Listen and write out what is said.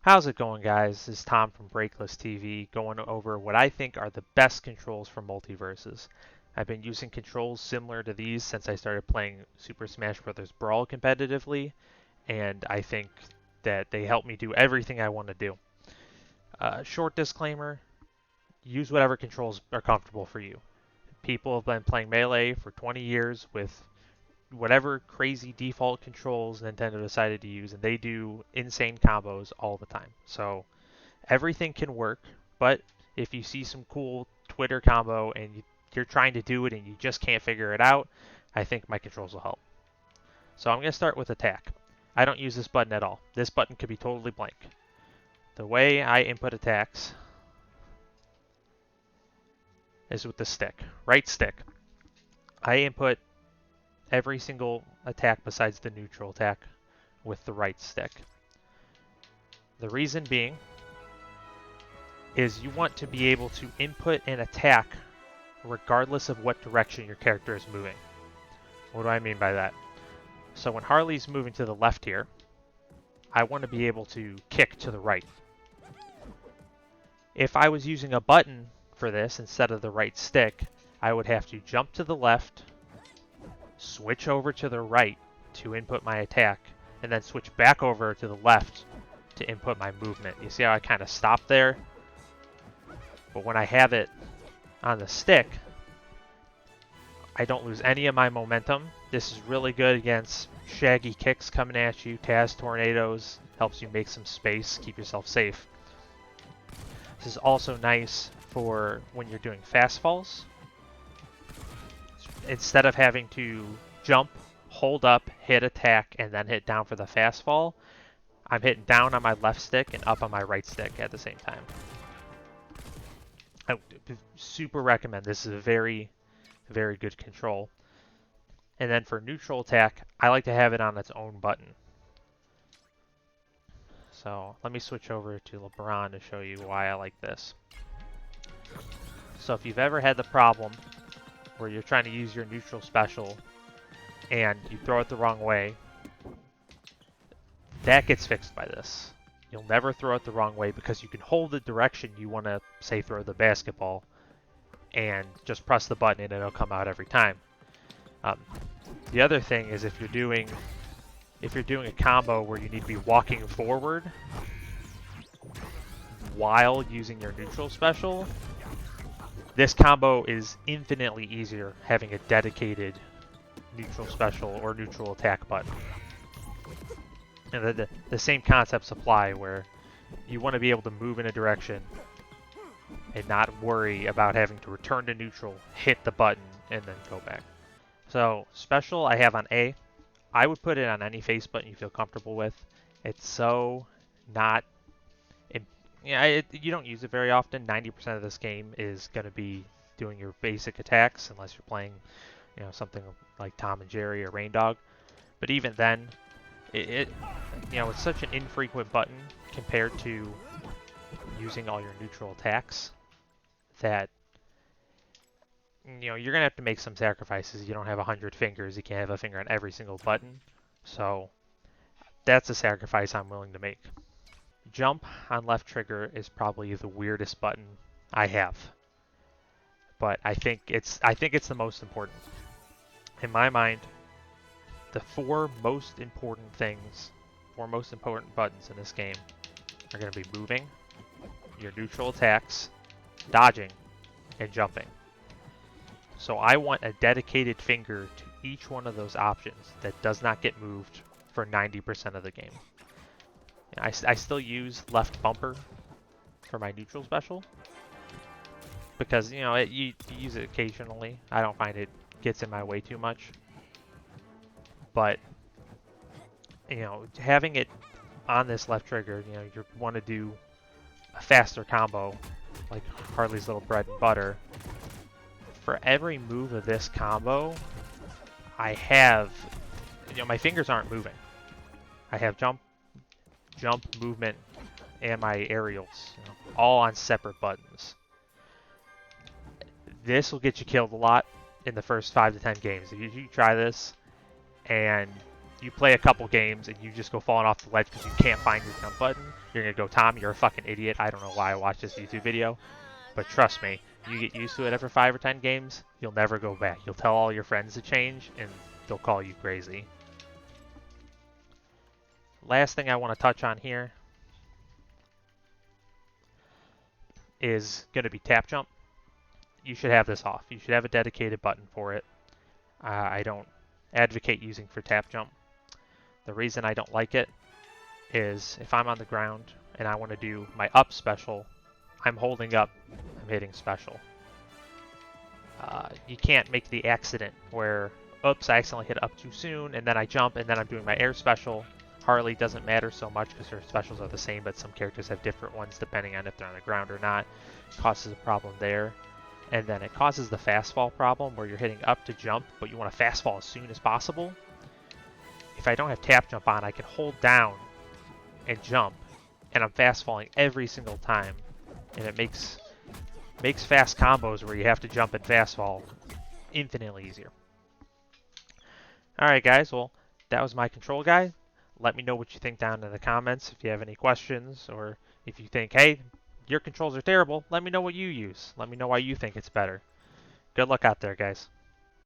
How's it going, guys? This is Tom from Breakless TV going over what I think are the best controls for Multiversus. I've been using controls similar to these since I started playing Super Smash Bros. Brawl competitively, and I think that they help me do everything I want to do. Short disclaimer, use whatever controls are comfortable for you. People have been playing Melee for 20 years with whatever crazy default controls Nintendo decided to use, and they do insane combos all the time. So everything can work, but if you see some cool Twitter combo and you're trying to do it and you just can't figure it out, I think my controls will help. So I'm going to start with attack. I don't use this button at all. This button could be totally blank. The way I input attacks is with the stick, right stick. I input every single attack besides the neutral attack with the right stick. The reason being is you want to be able to input an attack regardless of what direction your character is moving. What do I mean by that? So when Harley's moving to the left here, I want to be able to kick to the right. If I was using a button for this instead of the right stick, I would have to jump to the left, switch over to the right to input my attack, and then switch back over to the left to input my movement. You see how I kind of stopped there? But when I have it on the stick, I don't lose any of my momentum. This is really good against shaggy kicks coming at you, Taz tornadoes, helps you make some space, keep yourself safe. This is also nice for when you're doing fast falls. Instead of having to jump, hold up, hit attack, and then hit down for the fast fall, I'm hitting down on my left stick and up on my right stick at the same time. I super recommend. This is a very good control. And then for neutral attack, I like to have it on its own button. So let me switch over to LeBron to show you why I like this. So if you've ever had the problem where you're trying to use your neutral special and you throw it the wrong way, that gets fixed by this. You'll never throw it the wrong way because you can hold the direction you want to, say, throw the basketball and just press the button and it'll come out every time. The other thing is if you're doing a combo where you need to be walking forward while using your neutral special, this combo is infinitely easier having a dedicated neutral special or neutral attack button. And the same concepts apply where you want to be able to move in a direction and not worry about having to return to neutral, hit the button, and then go back. So special I have on A. I would put it on any face button you feel comfortable with. It's so not... you don't use it very often. 90% of this game is going to be doing your basic attacks unless you're playing something like Tom and Jerry or Rain Dog. But even then, it's such an infrequent button compared to using all your neutral attacks that you're gonna have to make some sacrifices. You don't have 100 fingers. You can't have a finger on every single button. So that's a sacrifice I'm willing to make. Jump on left trigger is probably the weirdest button I have, but I think it's the most important. In my mind, the four most important buttons in this game are going to be moving, your neutral attacks, dodging, and jumping. So I want a dedicated finger to each one of those options that does not get moved for 90% of the game. I still use left bumper for my neutral special because you use it occasionally. I don't find it gets in my way too much. But having it on this left trigger, you want to do a faster combo like Harley's Little Bread and Butter. For every move of this combo, I have my fingers aren't moving. I have jump, movement, and my aerials, all on separate buttons. This will get you killed a lot in the first 5 to 10 games. If you try this and you play a couple games and you just go falling off the ledge because you can't find your jump button, you're going to go, Tom, you're a fucking idiot. I don't know why I watched this YouTube video, but trust me, you get used to it after 5 or 10 games, you'll never go back. You'll tell all your friends to change, and they'll call you crazy. Last thing I want to touch on here is going to be tap jump. You should have this off. You should have a dedicated button for it. I don't advocate using for tap jump. The reason I don't like it is if I'm on the ground and I want to do my up special, I'm holding up, I'm hitting special. You can't make the accident where, oops, I accidentally hit up too soon, and then I jump, and then I'm doing my air special. Harley doesn't matter so much because her specials are the same, but some characters have different ones depending on if they're on the ground or not. It causes a problem there. And then it causes the fast fall problem where you're hitting up to jump, but you want to fast fall as soon as possible. If I don't have tap jump on, I can hold down and jump, and I'm fast falling every single time. And it makes fast combos where you have to jump and fast fall infinitely easier. Alright guys, well, that was my control guide. Let me know what you think down in the comments if you have any questions, or if you think, hey, your controls are terrible, let me know what you use. Let me know why you think it's better. Good luck out there, guys.